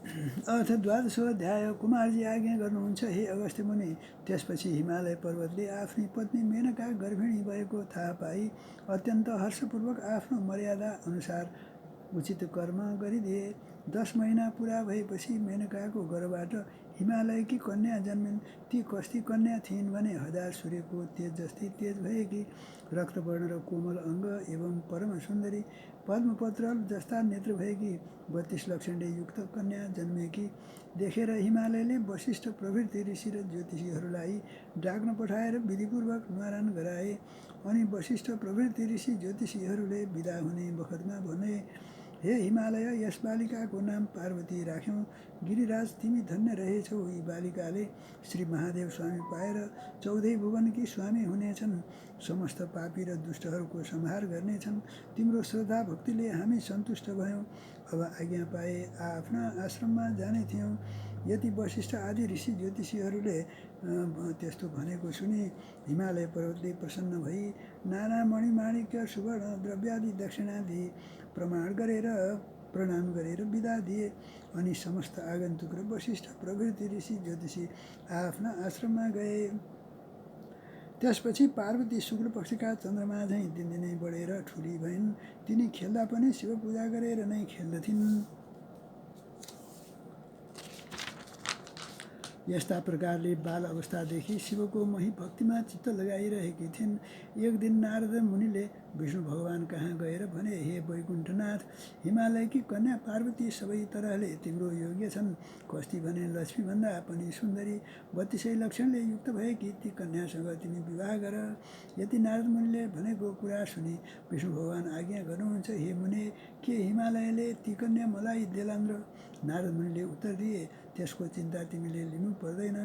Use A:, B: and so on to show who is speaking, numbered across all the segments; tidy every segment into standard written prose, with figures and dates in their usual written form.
A: अथ द्वादशोऽध्याय। कुमारजी आज्ञा गर्नुहुन्छ हे अगस्त्य मुनि। त्यसपछि हिमालय पर्वतले आफ्नी पत्नी मेनका गर्भिणी भएको थाहा पाई अत्यन्त हर्षपूर्वक आफ्नो मर्यादा अनुसार उचित कर्म गरिदिए। 10 महिना पुरा भएपछि मेनकाको गर्भबाट हिमालयकी कन्या जन्मिन्। ती कस्ती कन्या थिइन् भने 1000 सूर्यको तेज जस्तै तेज भएकी, रक्तवर्ण र कोमल अङ्ग एवं परम सुन्दरी, पद्मपत्र जस्ता नेत्र भएकी, 32 लक्षणले युक्त कन्या जन्मेकी देखेर हिमालयले वशिष्ठ प्रभृति ऋषि र ज्योतिषीहरूलाई डाक्न पठाएर विधिपूर्वक न्वारान गराए। अनि वशिष्ठ प्रभृति ऋषि ज्योतिषीहरूले विदा हुने बखतमा भने, हे हिमालय, यस बालिकाको नाम पार्वती राख्यौँ। गिरिराज, तिमी धन्य रहेछौ। यी बालिकाले श्री महादेव स्वामी पाएर 14 भुवनकी स्वामी हुनेछन्। समस्त पापी र दुष्टहरूको संहार गर्नेछन्। तिम्रो श्रद्धा भक्तिले हामी सन्तुष्ट भयौँ। अब आज्ञा पाए आफ्ना आश्रममा जाने थियौँ। यति वशिष्ठ आदि ऋषि ज्योतिषीहरूले त्यस्तो भनेको सुनि हिमालय पर्वतले प्रसन्न भई नाना मणिमाणिक्य सुवर्ण द्रव्यादि दक्षिणादि प्रणाम गरेर विदा दिए। अनि समस्त आगन्तुक र वशिष्ठ प्रभृति ऋषि ज्योतिषी आफ्ना आश्रममा गए। त्यसपछि पार्वती शुक्ल पक्षका चन्द्रमा झैँ दिनदिनै बढेर ठुली भइन्। तिनी खेल्दा पनि शिव पूजा गरेर नै खेल्दथिन्। यस्ता प्रकारले बाल अवस्थादेखि शिवको मही भक्तिमा चित्त लगाइरहेकी थिइन्। एक दिन नारद मुनिले विष्णु भगवान कहाँ गएर भने, हे वैकुण्ठनाथ, हिमालयकी कन्या पार्वती सबै तरहले तिम्रो योग्य छन्। कस्ती भने लक्ष्मीभन्दा पनि सुन्दरी, 32 लक्षणले युक्त भएकी ती कन्यासँग तिमी विवाह गर। यति नारद मुनिले भनेको कुरा सुनि विष्णु भगवान आज्ञा गर्नुहुन्छ, हे मुने, के हिमालयले ती कन्या मलाई देलान् र? नारद मुनिले उत्तर दिए, त्यसको चिन्ता तिमीले लिनु पर्दैन।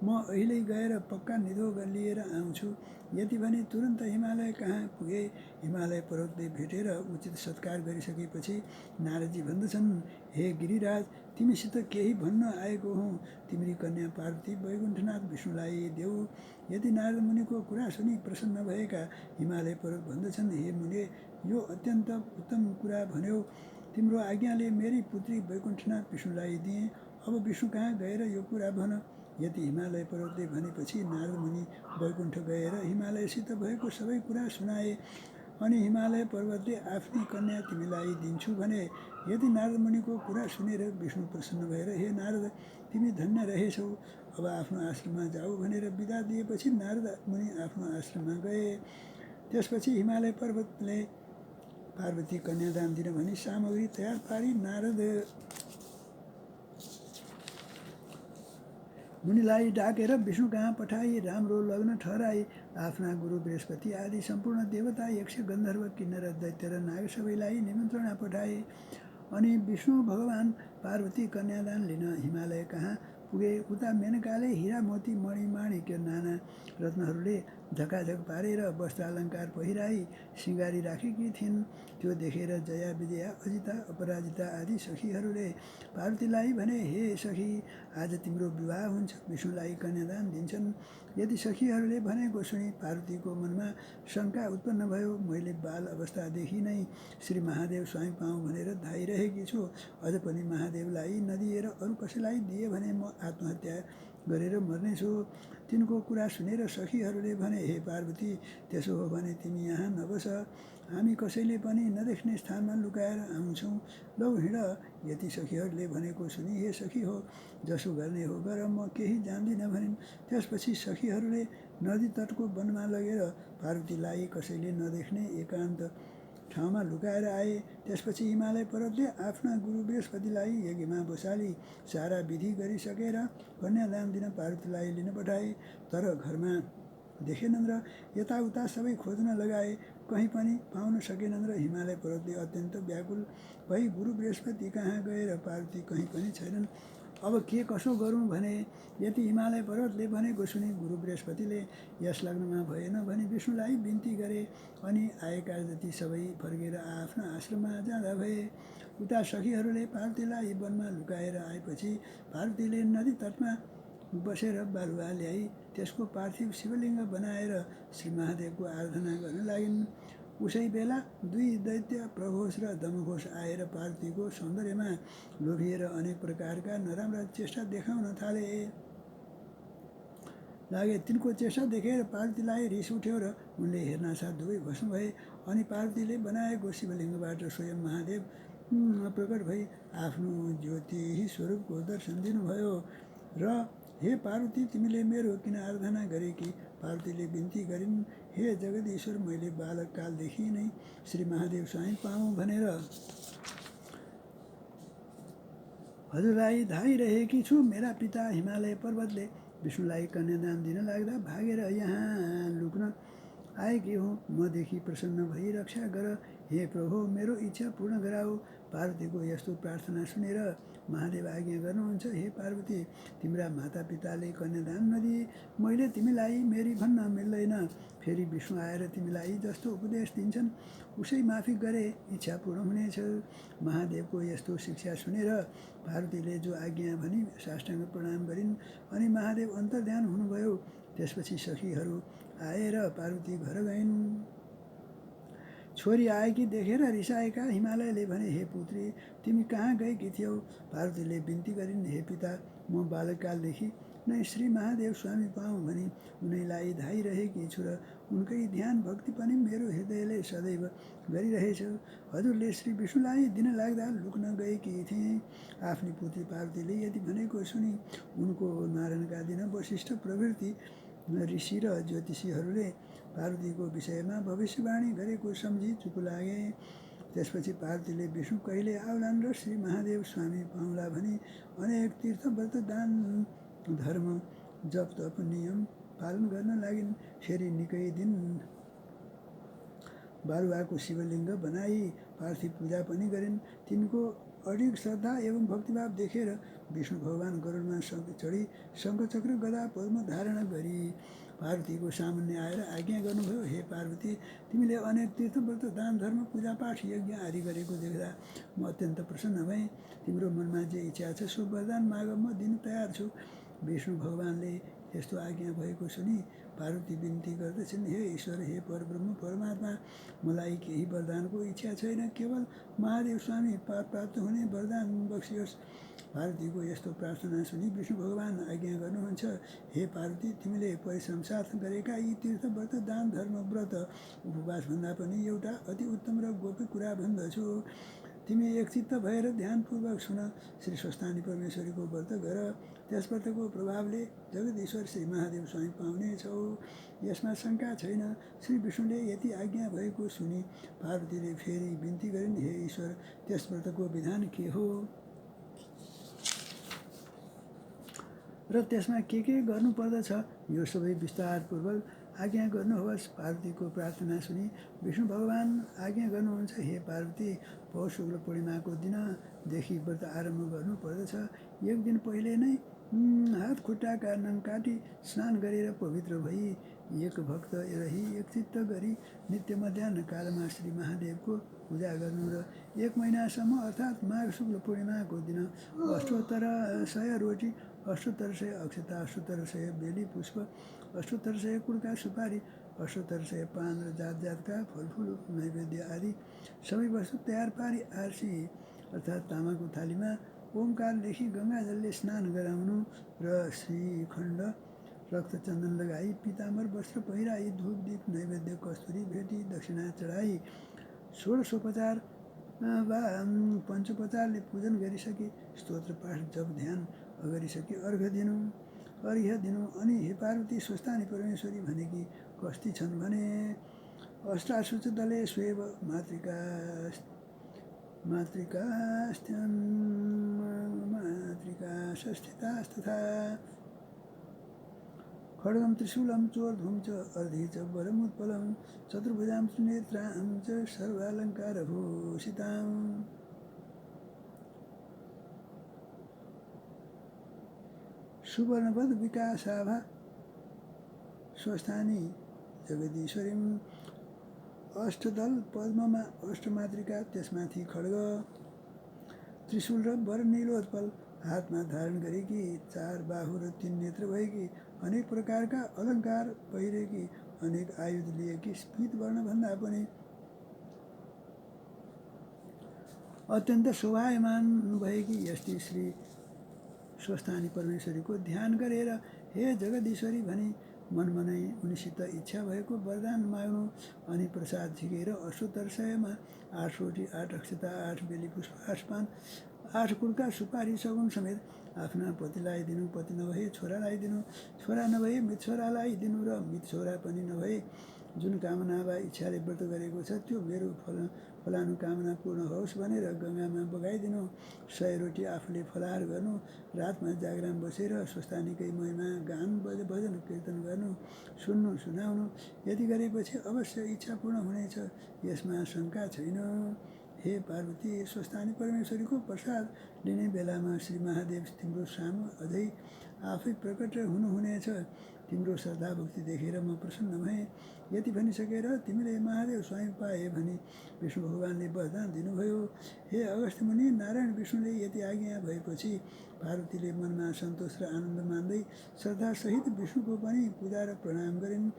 A: म अहिले गएर पक्का निधो लिएर आउँछु। यति भने तुरन्त हिमालय कहाँ पुगे। हिमालय पर्वतले भेटेर उचित सत्कार गरिसकेपछि नारदजी भन्दछन्, हे गिरिराज, तिमीसित केही भन्न आएको हुँ। तिम्री कन्या पार्वती वैकुण्ठनाथ विष्णुलाई देऊ। यदि नारद मुनिको कुरा सुनि प्रसन्न भएका हिमालय पर्वत भन्दछन्, हे मुने, यो अत्यन्त उत्तम कुरा भन्यौ। तिम्रो आज्ञाले मेरी पुत्री वैकुण्ठनाथ विष्णुलाई दिएँ। अब विष्णु कहाँ गएर यो कुरा भन। यति हिमालय पर्वतले भनेपछि नारद मुनि वैकुण्ठ गएर हिमालयसित भएको सबै कुरा सुनाए। अनि हिमालय पर्वतले आफ्नी कन्या तिमीलाई दिन्छु भने। यदि नारद मुनिको कुरा सुनेर विष्णु प्रसन्न भएर, हे नारद, तिमी धन्य रहेछौ। अब आफ्नो आश्रममा जाऊ भनेर विदा दिएपछि नारद मुनि आफ्नो आश्रममा गए। त्यसपछि हिमालय पर्वतले पार्वती कन्यादान दिन भनी सामग्री तयार पारी नारद मुनिलाई डाकेर विष्णु कहाँ पठाई राम्रो लग्न ठहराई। आफ्ना गुरु बृहस्पति आदि सम्पूर्ण देवता, यक्ष, गन्धर्व, किन्नर, दैत्य र नाग सबैलाई निमन्त्रणा पठाए। अनि विष्णु भगवान पार्वती कन्यादान लिन हिमालय कहाँ पुगे। उता मेनकाले हिरा मोती मणिमाणिक्य नाना रत्नहरूले झकाझक पारेर वस्त्रालङ्कार पहिराई सिँगारी राखेकी थिइन्। त्यो देखेर जया, विजया, अजिता, अपराजिता आदि सखीहरूले पार्वतीलाई भने, हे सखी, आज तिम्रो विवाह हुन्छ। विष्णुलाई कन्यादान दिन्छन्। यदि सखीहरूले भनेको सुनि पार्वतीको मनमा शङ्का उत्पन्न भयो। मैले बाल अवस्थादेखि नै श्री महादेव स्वामी पाऊँ भनेर धाइरहेकी छु। अझ पनि महादेवलाई नदिएर अरू कसैलाई दिए भने म आत्महत्या गरेर मर्नेछु। तिनको कुरा सुनेर सखीहरूले भने, हे पार्वती, त्यसो हो भने तिमी यहाँ नबस। हामी कसैले पनि नदेख्ने स्थानमा लुकाएर आउँछौँ। लौ हिँड। यति सखीहरूले भनेको सुनि, हे सखी हो, जसो गर्ने हो गर, म केही जान्दिनँ भनिन्। त्यसपछि सखीहरूले नदी तटको वनमा लगेर पार्वतीलाई कसैले नदेख्ने एकान्त ठाउँमा लुकाएर आए। त्यसपछि हिमालय पर्वतले आफ्ना गुरु बृहस्पतिलाई यज्ञमा बसाली सारा विधि गरिसकेर कन्यादान दिन पार्वतीलाई लिन पठाए। तर घरमा देखेनन् र यताउता सबै खोज्न लगाए, कहीँ पनि पाउन सकेनन् र हिमालय पर्वतले अत्यन्त व्याकुल भई गुरु बृहस्पति कहाँ गएर पार्वती कहीँ पनि छैनन्। अब के कसो गरौँ भने। यति हिमालय पर्वतले भनेको सुनि गुरु बृहस्पतिले यस लग्नमा भएन भनी विष्णुलाई बिन्ती गरे। अनि आएका जति सबै फर्केर आफ्ना आश्रममा जाँदा भए। उता सखीहरूले पार्वतीलाई वनमा लुकाएर आएपछि पार्वतीले नदी तटमा बसेर बालुवा ल्याई त्यसको पार्थिव शिवलिङ्ग बनाएर श्री महादेवको आराधना गर्न लागिन्। उसै बेला दुई दैत्य प्रघोष र दमघोष आएर पार्वतीको सौन्दर्यमा लोभिएर अनेक प्रकारका नराम्रा चेष्टा देखाउन लागे। तिनको चेष्टा देखेर पार्वतीलाई रिस उठ्यो र उनले हेर्नासाथ दुवै भस्म भए। अनि पार्वतीले बनाएको शिवलिङ्गबाट स्वयं महादेव प्रकट भई आफ्नो ज्योति स्वरूपको दर्शन दिनुभयो र हे पार्वती, तिमीले मेरो किन आराधना गरेकी? पार्वतीले बिन्ती गरिन्, हे जगदीश्वर, मैले बालककालदेखि नै श्री महादेव स्वामी पाऊँ भनेर हजुरलाई धाइरहेकी छु। मेरा पिता हिमालय पर्वतले विष्णुलाई कन्यादान दिन लाग्दा भागेर यहाँ लुक्न आएकी हुँ। मदेखि प्रसन्न भई रक्षा गर। हे प्रभु, मेरो इच्छा पूर्ण गराऊ। पार्वतीको यस्तो प्रार्थना सुनेर महादेव आज्ञा गर्नुहुन्छ, हे पार्वती, तिम्रा मातापिताले कन्यादान नदिए मैले तिमीलाई मेरी भन्न मिल्दैन। फेरि विष्णु आएर तिमीलाई जस्तो उपदेश दिन्छन् उसै माफी गरे इच्छा पूर्ण हुनेछ। महादेवको यस्तो शिक्षा सुनेर पार्वतीले जो आज्ञा भनी साष्टाङ्ग प्रणाम गरिन् अनि महादेव अन्तर्ध्यान हुनुभयो। त्यसपछि सखीहरू आएर पार्वती घर गइन्। छोरी आएकी देखेर रिसाएका हिमालयले भने, हे पुत्री, तिमी कहाँ गएकी थियौ? पार्वतीले बिन्ती गरिन्, हे पिता, म बालककालदेखि नै श्री महादेव स्वामी पाऊँ भनी उनैलाई धाइरहेकी छु र उनकै ध्यान भक्ति पनि मेरो हृदयले सदैव गरिरहेछ। हजुरले श्री विष्णुलाई दिन लाग्दा लुक्न गएकी थिएँ। आफ्नी पुत्री पार्वतीले यति भनेको सुनि उनको मारणका दिन वशिष्ठ प्रभृति ऋषि र ज्योतिषीहरूले पार्वतीको विषयमा भविष्यवाणी गरेको सम्झी चुप लागे। त्यसपछि पार्वतीले विष्णु कहिले आउलान् र श्री महादेव स्वामी पाउला भनी अनेक तीर्थ व्रत दान धर्म जप तप नियम पालन गर्न लागिन्। फेरि निकै दिन बालुवाको शिवलिङ्ग बनाई पार्थिव पूजा पनि गरिन्। तिनको अडिग श्रद्धा एवं भक्तिभाव देखेर विष्णु भगवान गरुडमा चढी शङ्खचक्र गदा पद्म धारण गरी पार्वतीको सामुन्ने आएर आज्ञा गर्नुभयो, हे पार्वती, तिमीले अनेक तीर्थ व्रत दान धर्म पूजापाठ यज्ञ आदि गरेको देख्दा म अत्यन्त प्रसन्न भएँ। तिम्रो मनमा जे इच्छा छ सो वरदान माग, म दिन तयार छु। विष्णु भगवानले यस्तो आज्ञा भएको सुनि पार्वती बिन्ती गर्दछन्, हे ईश्वर, हे परब्रह्म परमात्मा, मलाई केही वरदानको इच्छा छैन, केवल महादेव स्वामी प्राप्त हुने वरदान बक्सियोस्। पार्वतीको यस्तो प्रार्थना सुनि विष्णु भगवान आज्ञा गर्नुहुन्छ, हे पार्वती, तिमीले परिश्रम साथ गरेका यी तीर्थ व्रत दान धर्म व्रत उपवास भन्दा पनि एउटा अति उत्तम र गोप्य कुरा भन्दछु। तिमी एकचित्त भएर ध्यानपूर्वक सुन। श्री स्वस्थानी परमेश्वरीको व्रत गर। त्यस व्रतको प्रभावले जगदीश्वर श्री महादेव स्वामी पाउनेछौ, यसमा शङ्का छैन। श्री विष्णुले यति आज्ञा भएको सुनि पार्वतीले फेरि बिन्ती गरिन्, हे ईश्वर, त्यस व्रतको विधान के हो र त्यसमा के गर्नुपर्दछ, यो सबै विस्तारपूर्वक आज्ञा गर्नुहोस्। पार्वतीको प्रार्थना सुनि विष्णु भगवान आज्ञा गर्नुहुन्छ, हे पार्वती, पौष शुक्ल पूर्णिमाको दिनदेखि व्रत आरम्भ गर्नुपर्दछ। एक दिन पहिले नै हात खुट्टाका नङ काटी स्नान गरेर पवित्र भई एक भक्त रही एकचित्त गरी नित्य मध्याह्न कालमा श्री महादेवको पूजा गर्नु र 1 महिनासम्म अर्थात् माघ शुक्ल पूर्णिमाको दिन 800 रोटी, 800 अक्षता, 800 बेली पुष्प, 800 कुडका सुपारी, 800 पान र जात जातका फलफुल नैवेद्य आदि सबै वस्तु तयार पारी आरसी अर्थात् तामाको थालीमा ओमकार लेखी गङ्गाजलले स्नान गराउनु र श्रीखण्ड रक्तचन्दन लगाई पीताम्बर वस्त्र पहिराई धूप दीप नैवेद्य कस्तुरी भेटी दक्षिणा चढाई षोडशोपचार वा पञ्चोपचारले पूजन गरिसके स्तोत्र पाठ जप ध्यान गरिसके अर्घ्य दिनु। अनि हे पार्वती, स्वस्थानी परमेश्वरी भनेकी कस्ती छन् भने अष्टाशुच दले स्वेव मातृकास्थितास्तथा खड्गं त्रिशूलं चोर्ध्वं च अर्धे च वरमुत्पलं चतुर्भुजां त्रिनेत्रां च सर्वालङ्कारभूषितां। सुवर्णवद् विकासाभा स्वस्थानी जगदीश्वरीम् अष्टदल पद्ममा अष्टमातृका, त्यसमाथि खड्ग त्रिशूल र वर नीलोत्पल हातमा धारण गरेकी, 4 बाहु र 3 नेत्र भएकी, अनेक प्रकारका अलङ्कार पहिरेकी, अनेक आयुध लिएकी, स्फीत वर्णभन्दा पनि अत्यन्त शोभायमान भएकी यस्ती श्री स्वस्थानी परमेश्वरीको ध्यान गरेर हे जगदीश्वरी भनी मनमनै उनीसित इच्छा भएको वरदान माग्नु अनि प्रसाद झिकेर अष्टोत्तर सयमा 8 रोटी 8 अक्षता 8 बेली पुष्प 8 पान 8 कुर्का सुपारी सगुन समेत आफ्ना पतिलाई दिनु, पति नभए छोरालाई दिनु, छोरा नभए मित छोरालाई दिनु र मित छोरा पनि नभए जुन कामना वा इच्छाले व्रत गरेको छ त्यो मेरो फलानुकामना पूर्ण होस् भनेर गङ्गामा बगाइदिनु। 100 रोटी आफूले फलाहार गर्नु, रातमा जागराम बसेर स्वस्थानीकै महिमा गान भजन कीर्तन गर्नु, सुन्नु सुनाउनु। यति गरेपछि अवश्य इच्छा पूर्ण हुनेछ, यसमा शङ्का छैन। हे पार्वती, स्वस्थानी परमेश्वरीको प्रसाद लिने बेलामा श्री महादेव तिम्रो सामु अझै आफै प्रकट हुनुहुनेछ। तिम्रो श्रद्धा भक्ति देखेर म प्रसन्न भएँ। यति भनिसकेर तिमीले महादेव स्वयं पाए भनी विष्णु भगवानले वरदान दिनुभयो। हे अगस्त्य मुनि, नारायण विष्णुले यति आज्ञा भएपछि पार्वतीले मनमा सन्तोष र आनन्द मान्दै श्रद्धासहित विष्णुको पनि पूजा र प्रणाम गरिन्।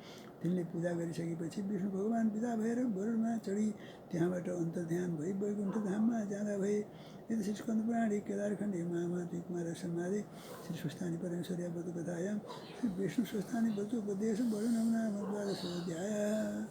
A: तिनले पूजा गरिसकेपछि विष्णु भगवान विदा भएर गरुडमा चढी त्यहाँबाट अन्तर्ध्यान भई वैकुण्ठ धाममा जाँदा भए। यति श्री स्कन्द पुराणे केदारखण्डे महाभारती कुमार संवादे श्री स्वस्थानी परमेश्वरी व्रतकथायां श्री विष्णु स्वस्थानी व्रतोपदेश वर्णनं नाम 12 अध्याय।